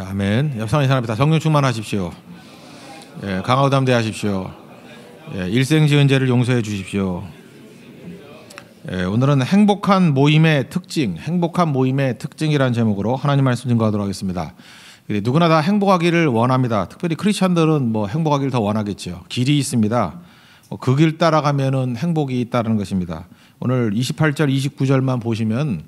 아멘. 옆상의 사람이다. 성령 충만하십시오. 예, 강하고 담대하십시오. 예, 일생 지은 죄를 용서해 주십시오. 예, 오늘은 행복한 모임의 특징이라는 제목으로 하나님 말씀 증거하도록 하겠습니다. 누구나 다 행복하기를 원합니다. 특별히 크리스천들은 행복하기를 더 원하겠죠. 길이 있습니다. 그 길 따라가면은 행복이 있다는 것입니다. 오늘 28절, 29절만 보시면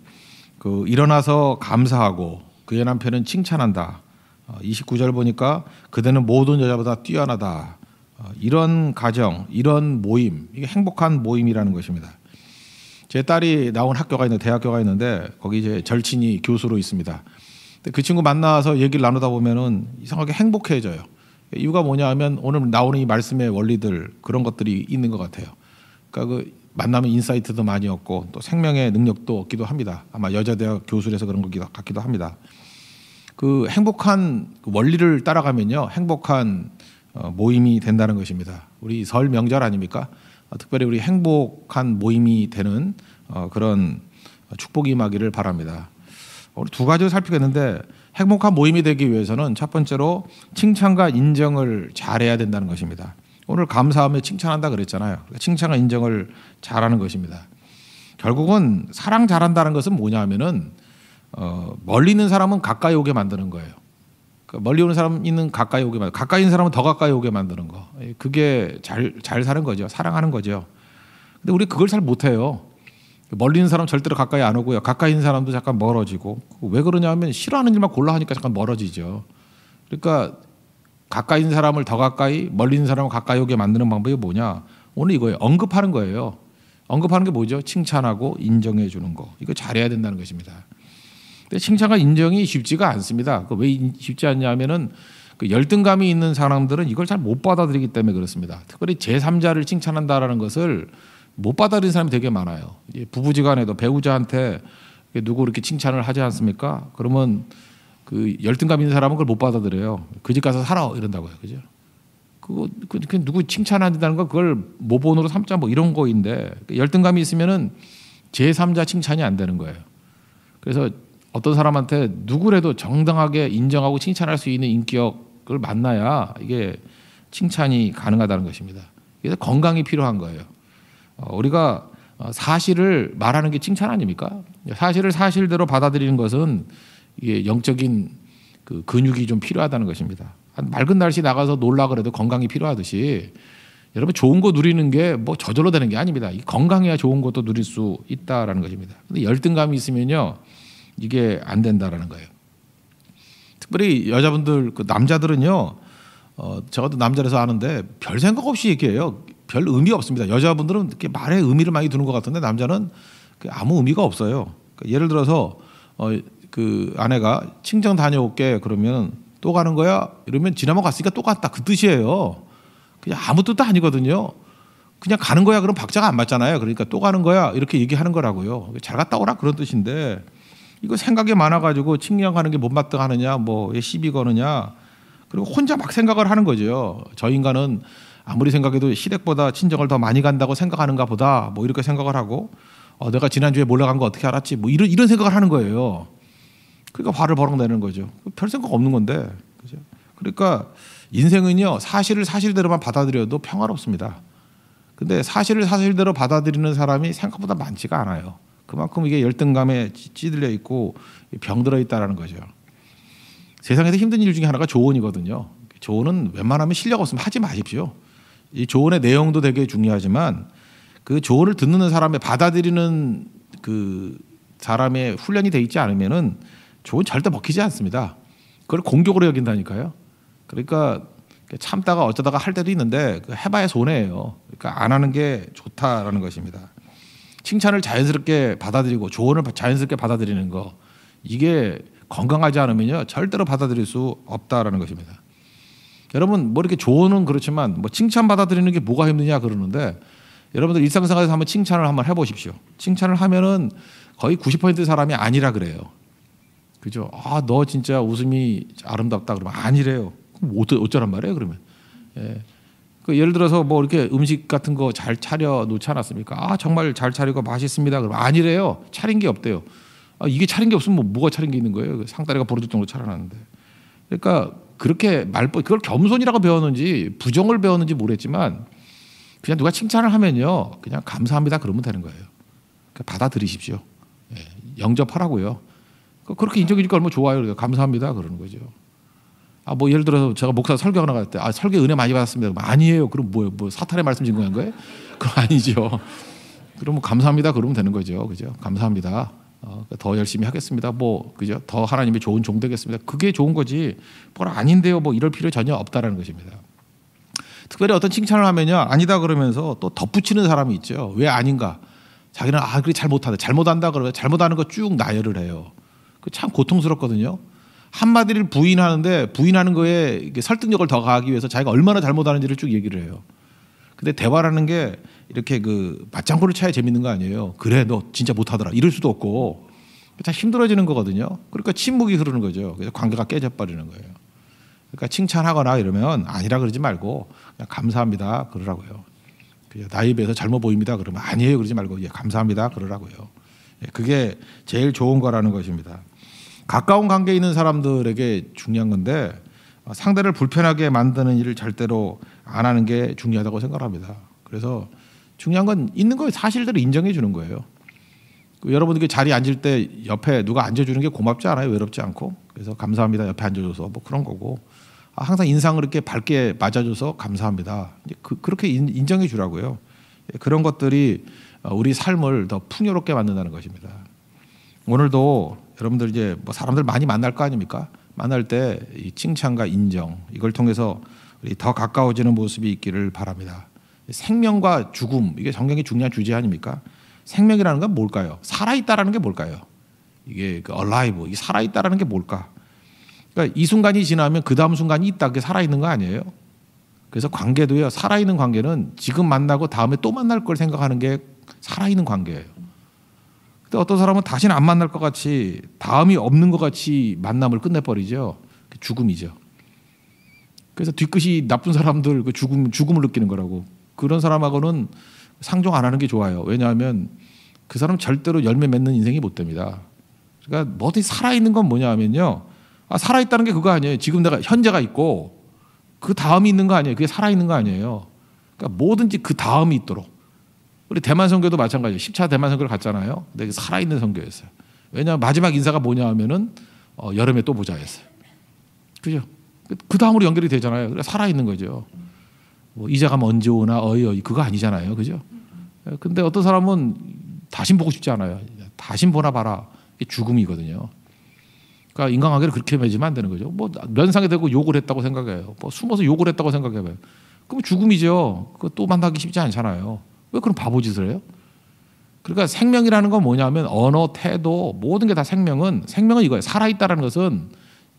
일어나서 감사하고 그의 남편은 칭찬한다. 29절 보니까 그대는 모든 여자보다 뛰어나다. 이런 가정, 이런 모임, 이게 행복한 모임이라는 것입니다. 제 딸이 나온 대학교가 있는데 거기 이제 절친이 교수로 있습니다. 근데 그 친구 만나서 얘기를 나누다 보면은 이상하게 행복해져요. 이유가 뭐냐 하면 오늘 나오는 이 말씀의 원리들 그런 것들이 있는 것 같아요. 그러니까 만나면 인사이트도 많이 얻고 또 생명의 능력도 얻기도 합니다. 아마 여자대학 교수라서 그런 것 같기도 합니다. 그 행복한 원리를 따라가면요, 행복한 모임이 된다는 것입니다. 우리 설 명절 아닙니까? 특별히 우리 행복한 모임이 되는 그런 축복이 임하기를 바랍니다. 우리 두 가지를 살피겠는데 행복한 모임이 되기 위해서는 첫 번째로 칭찬과 인정을 잘해야 된다는 것입니다. 오늘 감사하며 칭찬한다 그랬잖아요. 칭찬과 인정을 잘하는 것입니다. 결국은 사랑 잘한다는 것은 뭐냐 하면은 멀리 있는 사람은 가까이 오게 만드는 거예요. 멀리 오는 사람 가까이 오게 만들고 가까이 있는 사람은 더 가까이 오게 만드는 거. 그게 잘 사는 거죠. 사랑하는 거죠. 근데 우리 그걸 잘 못해요. 멀리 있는 사람 절대로 가까이 안 오고요. 가까이 있는 사람도 잠깐 멀어지고. 왜 그러냐 하면 싫어하는 일만 골라 하니까 잠깐 멀어지죠. 그러니까 가까이 있는 사람을 더 가까이, 멀리 있는 사람을 가까이 오게 만드는 방법이 뭐냐? 오늘 이거예요. 언급하는 거예요. 언급하는 게 뭐죠? 칭찬하고 인정해 주는 거. 이거 잘해야 된다는 것입니다. 근데 칭찬과 인정이 쉽지가 않습니다. 왜 쉽지 않냐면은 열등감이 있는 사람들은 이걸 잘 못 받아들이기 때문에 그렇습니다. 특별히 제3자를 칭찬한다라는 것을 못 받아들이는 사람이 되게 많아요. 부부지간에도 배우자한테 누구 이렇게 칭찬을 하지 않습니까? 그러면 열등감 있는 사람은 그걸 못 받아들여요. 그 집 가서 살아 이런다고요, 그죠? 누구 칭찬한다는 건 그걸 모본으로 삼자 이런 거인데 열등감이 있으면은 제3자 칭찬이 안 되는 거예요. 그래서 어떤 사람한테 누구라도 정당하게 인정하고 칭찬할 수 있는 인격을 만나야 이게 칭찬이 가능하다는 것입니다. 그래서 건강이 필요한 거예요. 우리가 사실을 말하는 게 칭찬 아닙니까? 사실을 사실대로 받아들이는 것은 이게 영적인 근육이 좀 필요하다는 것입니다. 맑은 날씨 나가서 놀라 그래도 건강이 필요하듯이 여러분 좋은 거 누리는 게 저절로 되는 게 아닙니다. 건강해야 좋은 것도 누릴 수 있다라는 것입니다. 근데 열등감이 있으면요 이게 안 된다라는 거예요. 특별히 여자분들 남자들은요 저도 남자라서 아는데 별 생각 없이 얘기해요. 별 의미 없습니다. 여자분들은 이렇게 말에 의미를 많이 두는 것 같은데 남자는 아무 의미가 없어요. 예를 들어서 아내가 친정 다녀올게 그러면 또 가는 거야? 이러면 지난번 갔으니까 또 갔다 그 뜻이에요. 그냥 아무 뜻도 아니거든요. 그냥 가는 거야 그럼 박자가 안 맞잖아요. 그러니까 또 가는 거야 이렇게 얘기하는 거라고요. 잘 갔다 오라 그런 뜻인데 이거 생각이 많아가지고 친정 가는 게 못마땅하느냐 시비 거느냐 그리고 혼자 막 생각을 하는 거죠. 저 인간은 아무리 생각해도 시댁보다 친정을 더 많이 간다고 생각하는가 보다 이렇게 생각을 하고 내가 지난주에 몰래 간 거 어떻게 알았지 이런 생각을 하는 거예요. 그러니까 화를 버럭 내는 거죠. 별 생각 없는 건데. 그죠? 그러니까 인생은요 사실을 사실대로만 받아들여도 평화롭습니다. 근데 사실을 사실대로 받아들이는 사람이 생각보다 많지가 않아요. 그만큼 이게 열등감에 찌들려 있고 병들어 있다라는 거죠. 세상에서 힘든 일 중에 하나가 조언이거든요. 조언은 웬만하면 실력 없으면 하지 마십시오. 이 조언의 내용도 되게 중요하지만 그 조언을 듣는 사람의 받아들이는 사람의 훈련이 돼 있지 않으면은 조언 절대 먹히지 않습니다. 그걸 공격으로 여긴다니까요. 그러니까 참다가 어쩌다가 할 때도 있는데 해봐야 손해예요. 그러니까 안 하는 게 좋다라는 것입니다. 칭찬을 자연스럽게 받아들이고 조언을 자연스럽게 받아들이는 거 이게 건강하지 않으면요 절대로 받아들일 수 없다라는 것입니다. 여러분 이렇게 조언은 그렇지만 칭찬 받아들이는 게 뭐가 힘드냐 그러는데 여러분들 일상생활에서 한번 칭찬을 한번 해보십시오. 칭찬을 하면은 거의 90% 사람이 아니라 그래요. 그죠? 너 진짜 웃음이 아름답다 그러면 아니래요. 그럼 어쩌란 말이에요 그러면. 예를 들어서 이렇게 음식 같은 거 잘 차려 놓지 않았습니까? 정말 잘 차리고 맛있습니다. 그러면 아니래요. 차린 게 없대요. 이게 차린 게 없으면 뭐가 차린 게 있는 거예요? 상다리가 부러질 정도로 차려놨는데. 그러니까 그렇게 그걸 겸손이라고 배웠는지 부정을 배웠는지 모르겠지만 그냥 누가 칭찬을 하면요 그냥 감사합니다 그러면 되는 거예요. 그러니까 받아들이십시오. 예, 영접하라고요. 그렇게 인정해 주니까 얼마나 좋아요. 감사합니다 그러는 거죠. 뭐 예를 들어서 제가 목사 설교하러 나갈 때 설교 은혜 많이 받았습니다. 아니에요. 그럼 뭐 사탄의 말씀 증거한 거예요? 그럼 아니죠. 그러면 감사합니다 그러면 되는 거죠. 그죠? 감사합니다. 더 열심히 하겠습니다. 그죠? 더 하나님의 좋은 종 되겠습니다. 그게 좋은 거지. 뭘 아닌데요. 이럴 필요 전혀 없다라는 것입니다. 특별히 어떤 칭찬을 하면요 아니다 그러면서 또 덧붙이는 사람이 있죠. 왜 아닌가? 자기는 그래 잘못한다 그러면 잘못하는 거 쭉 나열을 해요. 그 참 고통스럽거든요. 한마디를 부인하는데 부인하는 거에 설득력을 더 가하기 위해서 자기가 얼마나 잘못하는지를 쭉 얘기를 해요. 근데 대화라는 게 이렇게 맞장구를 쳐야 재밌는 거 아니에요. 그래 너 진짜 못하더라 이럴 수도 없고 참 힘들어지는 거거든요. 그러니까 침묵이 흐르는 거죠. 그래서 관계가 깨져버리는 거예요. 그러니까 칭찬하거나 이러면 아니라 그러지 말고 그냥 감사합니다 그러라고요. 나이에 비해서 젊어 보입니다 그러면 아니에요 그러지 말고 예, 감사합니다 그러라고요. 그게 제일 좋은 거라는 것입니다. 가까운 관계에 있는 사람들에게 중요한 건데 상대를 불편하게 만드는 일을 절대로 안 하는 게 중요하다고 생각합니다. 그래서 중요한 건 있는 거 사실대로 인정해 주는 거예요. 여러분들이 자리에 앉을 때 옆에 누가 앉아주는 게 고맙지 않아요? 외롭지 않고. 그래서 감사합니다 옆에 앉아줘서 그런 거고 항상 인상을 이렇게 밝게 맞아줘서 감사합니다. 그렇게 인정해 주라고요. 그런 것들이 우리 삶을 더 풍요롭게 만든다는 것입니다. 오늘도 여러분들 이제 사람들 많이 만날 거 아닙니까? 만날 때 이 칭찬과 인정 이걸 통해서 우리 더 가까워지는 모습이 있기를 바랍니다. 생명과 죽음 이게 성경의 중요한 주제 아닙니까? 생명이라는 건 뭘까요? 살아있다라는 게 뭘까요? 이게 alive 이게 살아있다라는 게 뭘까? 그러니까 이 순간이 지나면 그 다음 순간이 있다 그게 살아있는 거 아니에요? 그래서 관계도요 살아있는 관계는 지금 만나고 다음에 또 만날 걸 생각하는 게 살아있는 관계예요. 근데 어떤 사람은 다시는 안 만날 것 같이 다음이 없는 것 같이 만남을 끝내버리죠. 죽음이죠. 그래서 뒤끝이 나쁜 사람들 죽음을 느끼는 거라고. 그런 사람하고는 상종 안 하는 게 좋아요. 왜냐하면 그 사람 절대로 열매 맺는 인생이 못 됩니다. 그러니까 뭐든지 살아있는 건 뭐냐 하면요. 살아있다는 게 그거 아니에요. 지금 내가 현재가 있고 그 다음이 있는 거 아니에요. 그게 살아있는 거 아니에요. 그러니까 뭐든지 그 다음이 있도록. 우리 대만 선교도 마찬가지예요. 10차 대만 선교를 갔잖아요. 근데 살아있는 선교였어요. 왜냐하면 마지막 인사가 뭐냐 하면은 여름에 또 보자 했어요. 그죠? 그 다음으로 연결이 되잖아요. 그러니까 살아있는 거죠. 이자 가면 언제 오나 어이 그거 아니잖아요. 그죠? 근데 어떤 사람은 다신 보고 싶지 않아요. 다신 보나 봐라. 이게 죽음이거든요. 그러니까 인간관계를 그렇게 맺으면 안 되는 거죠. 면상에 대고 욕을 했다고 생각해요. 숨어서 욕을 했다고 생각해봐요. 그럼 죽음이죠. 그거 또 만나기 쉽지 않잖아요. 왜 그런 바보짓을 해요? 그러니까 생명이라는 건 뭐냐면 언어, 태도 모든 게 다 생명은 이거예요. 살아있다는 것은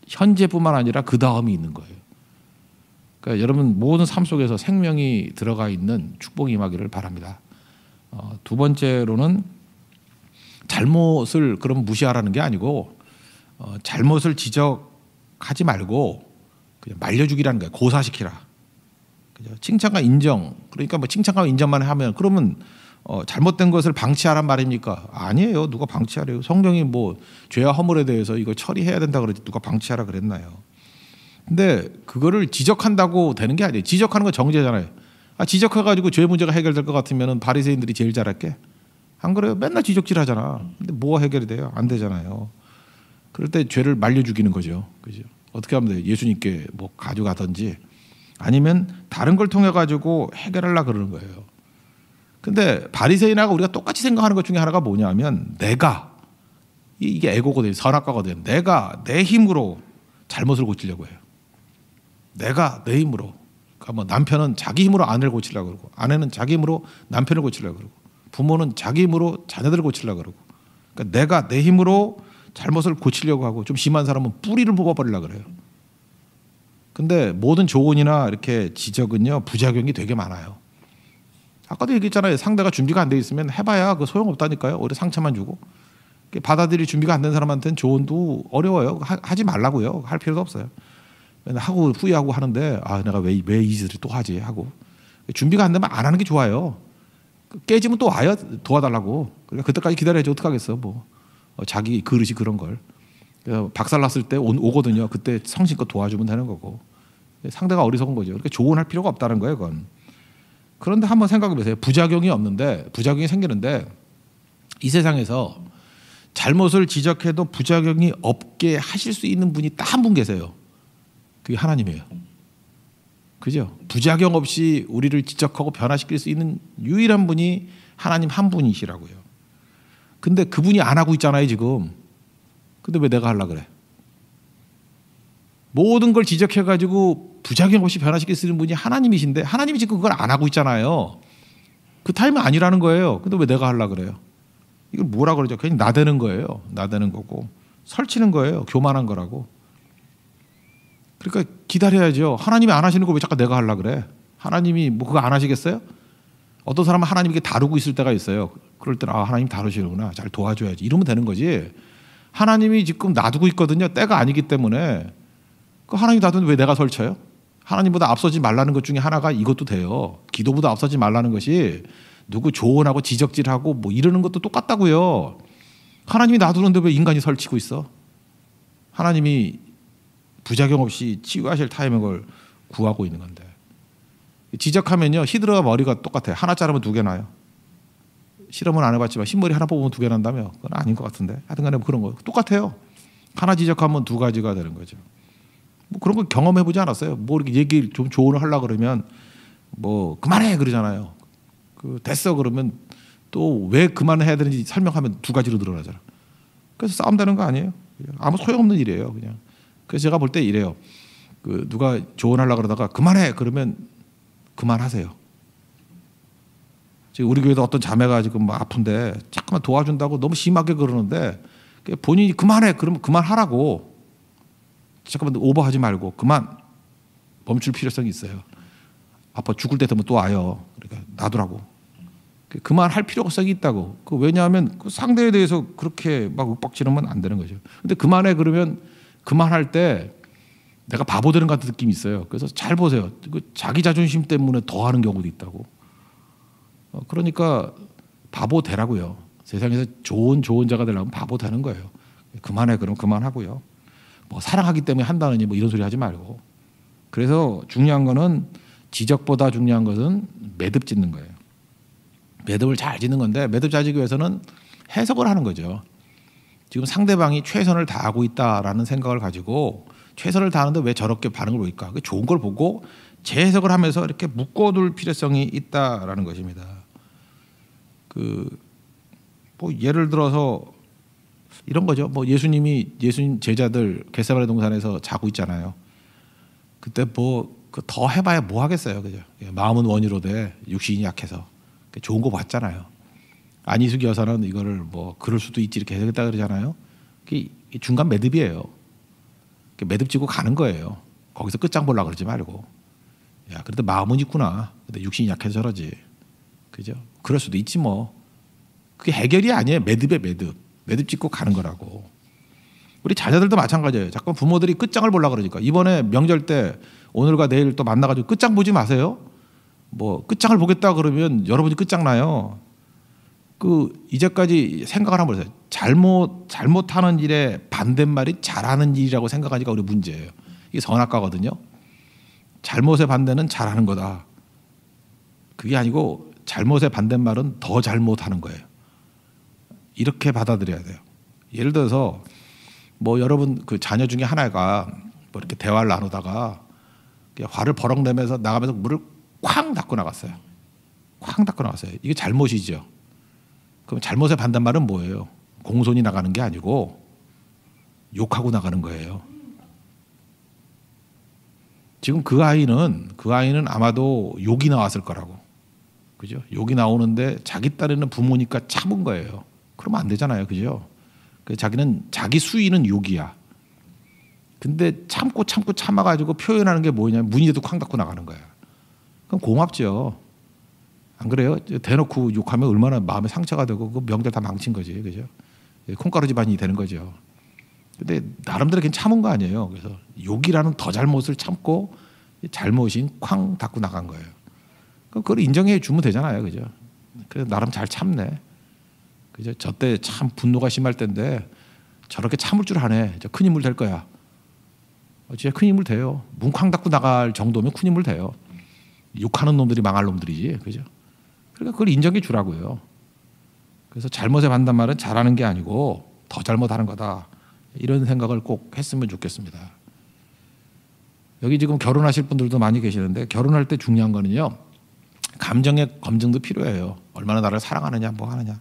현재뿐만 아니라 그 다음이 있는 거예요. 그러니까 여러분 모든 삶 속에서 생명이 들어가 있는 축복이 임하기를 바랍니다. 두 번째로는 잘못을 그럼 무시하라는 게 아니고 잘못을 지적하지 말고 그냥 말려주기라는 거예요. 고사시키라. 그죠? 칭찬과 인정. 그러니까 칭찬과 인정만 하면 그러면 잘못된 것을 방치하란 말입니까? 아니에요. 누가 방치하래요? 성경이 죄와 허물에 대해서 이거 처리해야 된다 그러지 누가 방치하라 그랬나요? 근데 그거를 지적한다고 되는 게 아니에요. 지적하는 건 정죄잖아요. 지적해가지고 죄 문제가 해결될 것 같으면 바리새인들이 제일 잘할게? 안 그래요? 맨날 지적질하잖아. 근데 뭐가 해결이 돼요? 안 되잖아요. 그럴 때 죄를 말려 죽이는 거죠. 그죠? 어떻게 하면 돼요? 예수님께 가져가든지 아니면 다른 걸 통해 가지고 해결하려고 그러는 거예요. 근데 바리새인하고 우리가 똑같이 생각하는 것 중에 하나가 뭐냐면 내가 이게 에고거든요. 선악과거든요. 내가 내 힘으로 잘못을 고치려고 해요. 내가 내 힘으로. 그러니까 남편은 자기 힘으로 아내를 고치려고 그러고 아내는 자기 힘으로 남편을 고치려고 그러고 부모는 자기 힘으로 자녀들을 고치려고 그러고 그러니까 내가 내 힘으로 잘못을 고치려고 하고 좀 심한 사람은 뿌리를 뽑아버리려고 그래요. 근데 모든 조언이나 이렇게 지적은요 부작용이 되게 많아요. 아까도 얘기했잖아요. 상대가 준비가 안 돼 있으면 해봐야 그 소용없다니까요. 오히려 상처만 주고 받아들일 준비가 안 된 사람한테는 조언도 어려워요. 하지 말라고요. 할 필요도 없어요. 하고 후회하고 하는데 내가 왜 이 짓을 또 하지 하고 준비가 안 되면 안 하는 게 좋아요. 깨지면 또 와요. 도와달라고. 그러니까 그때까지 기다려야지 어떡하겠어. 자기 그릇이 그런 걸. 그래서 박살났을 때 오거든요. 그때 성심껏 도와주면 되는 거고. 상대가 어리석은 거죠. 그렇게 조언할 필요가 없다는 거예요, 그건. 그런데 한번 생각해 보세요. 부작용이 없는데 부작용이 생기는데 이 세상에서 잘못을 지적해도 부작용이 없게 하실 수 있는 분이 딱 한 분 계세요. 그게 하나님이에요. 그죠? 부작용 없이 우리를 지적하고 변화시킬 수 있는 유일한 분이 하나님 한 분이시라고요. 근데 그분이 안 하고 있잖아요, 지금. 근데 왜 내가 하려고 그래? 모든 걸 지적해가지고 부작용 없이 변화시킬 수 있는 분이 하나님이신데 하나님이 지금 그걸 안 하고 있잖아요. 그 타임은 아니라는 거예요. 근데 왜 내가 하려고 그래요? 이걸 뭐라 그러죠? 그냥 나대는 거예요. 나대는 거고 설치는 거예요. 교만한 거라고. 그러니까 기다려야죠. 하나님이 안 하시는 걸 왜 자꾸 내가 하려고 그래? 하나님이 뭐 그거 안 하시겠어요? 어떤 사람은 하나님께 다루고 있을 때가 있어요. 그럴 때는 하나님 다루시는구나. 잘 도와줘야지. 이러면 되는 거지. 하나님이 지금 놔두고 있거든요. 때가 아니기 때문에. 그 하나님 놔두는데 왜 내가 설쳐요? 하나님보다 앞서지 말라는 것 중에 하나가 이것도 돼요. 기도보다 앞서지 말라는 것이 누구 조언하고 지적질하고 뭐 이러는 것도 똑같다고요. 하나님이 놔두는데 왜 인간이 설치고 있어? 하나님이 부작용 없이 치유하실 타이밍을 구하고 있는 건데. 지적하면요. 히드라 머리가 똑같아요. 하나 자르면 두 개 나요. 실험은 안 해봤지만 흰머리 하나 뽑으면 두 개 난다며? 그건 아닌 것 같은데. 하여튼 간에 그런 거 똑같아요. 하나 지적하면 두 가지가 되는 거죠. 뭐 그런 거 경험해보지 않았어요. 뭐 이렇게 얘기 좀 조언을 하려고 그러면 뭐 그만해 그러잖아요. 그 됐어 그러면 또 왜 그만해야 되는지 설명하면 두 가지로 늘어나잖아. 그래서 싸움 되는 거 아니에요. 아무 소용없는 일이에요. 그냥. 그래서 제가 볼 때 이래요. 그 누가 조언하려고 그러다가 그만해 그러면 그만하세요. 지금 우리 교회도 어떤 자매가 지금 막 아픈데 자꾸만 도와준다고 너무 심하게 그러는데 본인이 그만해 그러면 그만하라고. 잠깐만 오버하지 말고 그만 멈출 필요성이 있어요. 아빠 죽을 때 되면 또 와요. 그러니까 놔두라고. 그만할 필요성이 있다고. 왜냐하면 그 상대에 대해서 그렇게 막 윽박지르면 안 되는 거죠. 근데 그만해 그러면 그만할 때 내가 바보 되는 것 같은 느낌이 있어요. 그래서 잘 보세요. 자기 자존심 때문에 더 하는 경우도 있다고. 그러니까 바보 되라고요. 세상에서 좋은 자가 되려면 바보 되는 거예요. 그만해 그럼 그만하고요. 뭐 사랑하기 때문에 한다느니 뭐 이런 소리 하지 말고. 그래서 중요한 거는 지적보다 중요한 것은 매듭 짓는 거예요. 매듭을 잘 짓는 건데 매듭 잘 짓기 위해서는 해석을 하는 거죠. 지금 상대방이 최선을 다하고 있다라는 생각을 가지고 최선을 다하는데 왜 저렇게 반응을 보일까? 좋은 걸 보고 재해석을 하면서 이렇게 묶어둘 필요성이 있다라는 것입니다. 뭐 예를 들어서 이런 거죠. 뭐 예수님 제자들 겟세마네 동산에서 자고 있잖아요. 그때 뭐 더 해봐야 뭐 하겠어요, 그죠? 마음은 원이로되 육신이 약해서 좋은 거 봤잖아요. 안희숙 여사는 이거를 뭐 그럴 수도 있지 이렇게 해석했다 그러잖아요. 중간 매듭이에요. 매듭 지고 가는 거예요. 거기서 끝장 보려고 그러지 말고. 야, 그래도 마음은 있구나. 근데 육신이 약해서 저러지. 그죠? 그럴 수도 있지 뭐. 그게 해결이 아니에요. 매듭에 매듭. 매듭 짓고 가는 거라고. 우리 자녀들도 마찬가지예요. 자꾸 부모들이 끝장을 보려고 그러니까. 이번에 명절 때 오늘과 내일 또 만나가지고 끝장 보지 마세요. 뭐 끝장을 보겠다 그러면 여러분이 끝장나요. 이제까지 생각을 한번 해보세요. 잘못하는 일의 반대말이 잘하는 일이라고 생각하니까 우리 문제예요. 이게 선악과거든요. 잘못의 반대는 잘하는 거다. 그게 아니고 잘못의 반대말은 더 잘못하는 거예요. 이렇게 받아들여야 돼요. 예를 들어서 뭐 여러분 그 자녀 중에 하나가 뭐 이렇게 대화를 나누다가 화를 버럭 내면서 나가면서 물을 쾅 닫고 나갔어요. 쾅 닫고 나갔어요. 이게 잘못이죠. 그럼 잘못의 반대말은 뭐예요? 공손히 나가는 게 아니고 욕하고 나가는 거예요. 지금 그 아이는 아마도 욕이 나왔을 거라고. 그죠? 욕이 나오는데 자기 딸에는 부모니까 참은 거예요. 그러면 안 되잖아요. 그죠? 자기 수위는 욕이야. 근데 참아가지고 표현하는 게 뭐냐면 문이라도 쾅 닫고 나가는 거야. 그럼 고맙죠. 안 그래요? 대놓고 욕하면 얼마나 마음에 상처가 되고 그 명절 다 망친 거지. 그죠? 콩가루 집안이 되는 거죠. 근데 나름대로 걔는 참은 거 아니에요. 그래서 욕이라는 더 잘못을 참고 잘못인 쾅 닫고 나간 거예요. 그럼 그걸 인정해 주면 되잖아요. 그죠? 그래서 나름 잘 참네. 그죠? 저 때 참 분노가 심할 때인데 저렇게 참을 줄 아네. 저 큰 인물 될 거야. 진짜 큰 인물 돼요. 뭉쾅 닫고 나갈 정도면 큰 인물 돼요. 욕하는 놈들이 망할 놈들이지, 그죠? 그러니까 그걸 인정해 주라고요. 그래서 잘못에 반단 말은 잘하는 게 아니고 더 잘못하는 거다. 이런 생각을 꼭 했으면 좋겠습니다. 여기 지금 결혼하실 분들도 많이 계시는데 결혼할 때 중요한 거는요. 감정의 검증도 필요해요. 얼마나 나를 사랑하느냐, 뭐 하느냐.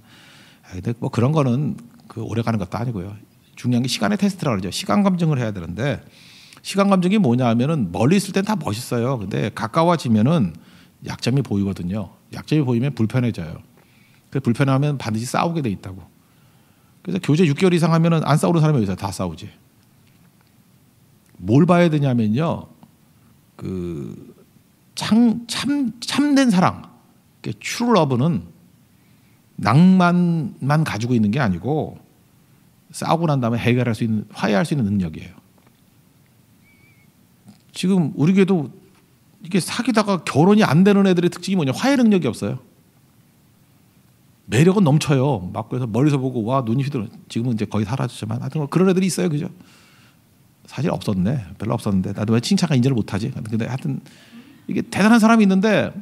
근데 뭐 그런 거는 그 오래 가는 것도 아니고요. 중요한 게 시간의 테스트라고 그러죠. 시간 감증을 해야 되는데 시간 감증이 뭐냐 하면은 멀리 있을 땐 다 멋있어요. 근데 가까워지면은 약점이 보이거든요. 약점이 보이면 불편해져요. 그 불편하면 반드시 싸우게 돼 있다고. 그래서 교제 6개월 이상 하면은 안 싸우는 사람이 어디서 다 싸우지. 뭘 봐야 되냐면요. 그 참된 사랑, true love는 낭만만 가지고 있는 게 아니고 싸우고 난 다음에 해결할 수 있는, 화해할 수 있는 능력이에요. 지금 우리 교회도 이게 사귀다가 결혼이 안 되는 애들의 특징이 뭐냐, 화해 능력이 없어요. 매력은 넘쳐요. 막 그래서 멀리서 보고 와 눈이 휘두르. 지금은 이제 거의 사라졌지만 하여튼 그런 애들이 있어요, 그죠? 사실 없었네, 별로 없었는데 나도 왜 칭찬과 인정을 못하지? 근데 하여튼 이게 대단한 사람이 있는데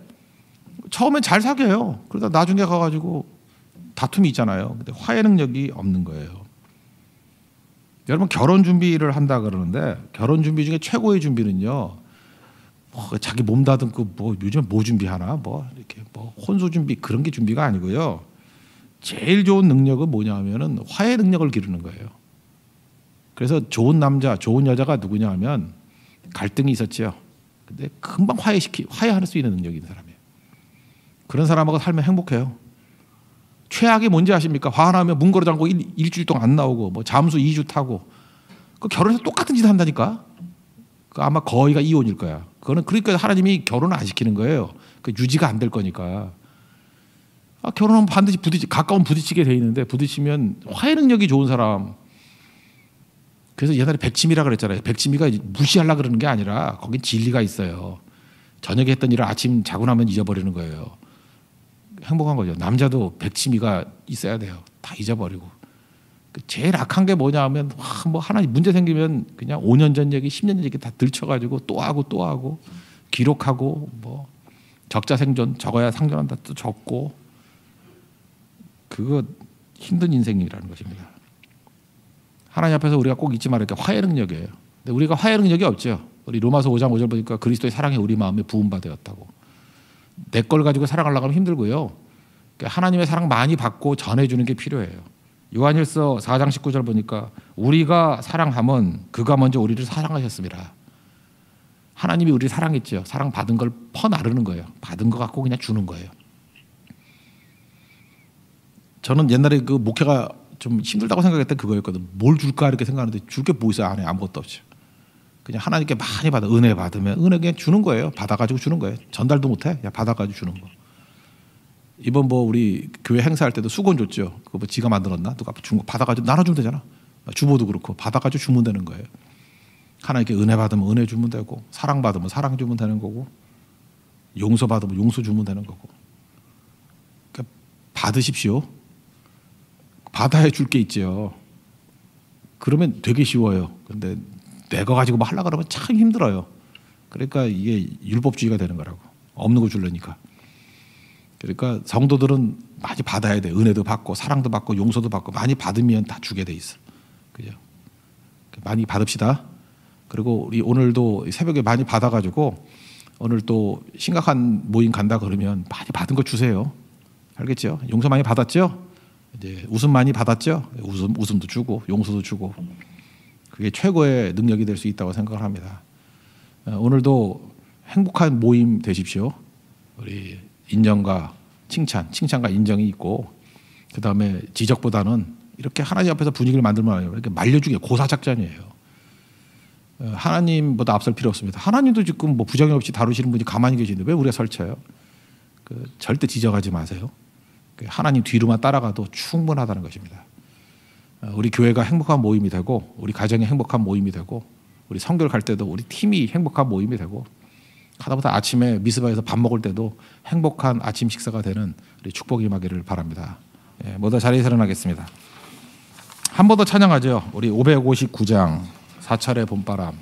처음엔 잘 사귀어요. 그러다 나중에 가가지고 다툼이 있잖아요. 근데 화해 능력이 없는 거예요. 여러분 결혼 준비를 한다 그러는데 결혼 준비 중에 최고의 준비는요. 뭐 자기 몸 다듬고 뭐 요즘 뭐 준비하나 뭐 이렇게 뭐 혼수 준비 그런 게 준비가 아니고요. 제일 좋은 능력은 뭐냐면은 화해 능력을 기르는 거예요. 그래서 좋은 남자, 좋은 여자가 누구냐 하면 갈등이 있었죠. 근데 금방 화해할 수 있는 능력이 있는 사람이에요. 그런 사람하고 살면 행복해요. 최악이 뭔지 아십니까? 화나면 문 걸어 잠고 일주일 동안 안 나오고 뭐 잠수 2주 타고 그 결혼해서 똑같은 짓 한다니까. 그 아마 거의가 이혼일 거야. 그거는 그러니까 하나님이 결혼을 안 시키는 거예요. 그 유지가 안 될 거니까. 결혼하면 반드시 가까운 부딪히게 돼 있는데 부딪히면 화해 능력이 좋은 사람. 그래서 옛날에 백치미라 그랬잖아요. 백치미가 무시하려고 그러는 게 아니라 거긴 진리가 있어요. 저녁에 했던 일을 아침 자고 나면 잊어버리는 거예요. 행복한 거죠. 남자도 백치미가 있어야 돼요. 다 잊어버리고. 제일 악한 게 뭐냐 하면 뭐 하나 문제 생기면 그냥 5년 전 얘기, 10년 전 얘기 다 들춰가지고 또 하고 기록하고 뭐 적자 생존 적어야 상존한다 또 적고 그거 힘든 인생이라는 것입니다. 하나님 앞에서 우리가 꼭 잊지 말아야 될 게 화해 능력이에요. 근데 우리가 화해 능력이 없죠. 우리 로마서 5장 5절 보니까 그리스도의 사랑이 우리 마음에 부음바 되었다고. 내 걸 가지고 사랑하려고 하면 힘들고요. 하나님의 사랑 많이 받고 전해주는 게 필요해요. 요한일서 4장 19절 보니까 우리가 사랑하면 그가 먼저 우리를 사랑하셨습니다. 하나님이 우리를 사랑했죠. 사랑 받은 걸 퍼나르는 거예요. 받은 거 갖고 그냥 주는 거예요. 저는 옛날에 그 목회가 좀 힘들다고 생각했던 그거였거든. 뭘 줄까 이렇게 생각하는데 줄 게 뭐 있어요? 안에 아무것도 없죠. 그냥 하나님께 많이 받아 은혜 받으면 은혜 그냥 주는 거예요. 받아가지고 주는 거예요. 전달도 못해. 그냥 받아가지고 주는 거. 이번 뭐 우리 교회 행사할 때도 수건 줬죠. 그거 뭐 지가 만들었나? 누가 준 거 받아가지고 나눠주면 되잖아. 주보도 그렇고 받아가지고 주면 되는 거예요. 하나님께 은혜 받으면 은혜 주면 되고 사랑 받으면 사랑 주면 되는 거고 용서 받으면 용서 주면 되는 거고. 그러니까 받으십시오. 받아야 줄 게 있죠. 그러면 되게 쉬워요. 근데 내가 가지고 뭐 하려고 그러면 참 힘들어요. 그러니까 이게 율법주의가 되는 거라고. 없는 거 주려니까. 그러니까 성도들은 많이 받아야 돼. 은혜도 받고 사랑도 받고 용서도 받고 많이 받으면 다 주게 돼 있어. 그죠? 많이 받읍시다. 그리고 우리 오늘도 새벽에 많이 받아가지고 오늘 또 심각한 모임 간다 그러면 많이 받은 거 주세요. 알겠죠? 용서 많이 받았죠? 이제 웃음 많이 받았죠? 웃음도 주고 용서도 주고 그게 최고의 능력이 될 수 있다고 생각을 합니다. 오늘도 행복한 모임 되십시오. 우리 인정과 칭찬과 인정이 있고 그 다음에 지적보다는 이렇게 하나님 앞에서 분위기를 만들면 이렇게 말려주기 고사 작전이에요. 하나님보다 앞설 필요 없습니다. 하나님도 지금 뭐 부정이 없이 다루시는 분이 가만히 계시는데 왜 우리가 설쳐요? 절대 지적하지 마세요. 하나님 뒤로만 따라가도 충분하다는 것입니다. 우리 교회가 행복한 모임이 되고 우리 가정이 행복한 모임이 되고 우리 성교를 갈 때도 우리 팀이 행복한 모임이 되고 하다보다 아침에 미스바에서 밥 먹을 때도 행복한 아침 식사가 되는 우리 축복이 임하기를 바랍니다. 모두 자리에 일어나겠습니다. 한 번 더 찬양하죠. 우리 559장 사찰의 봄바람.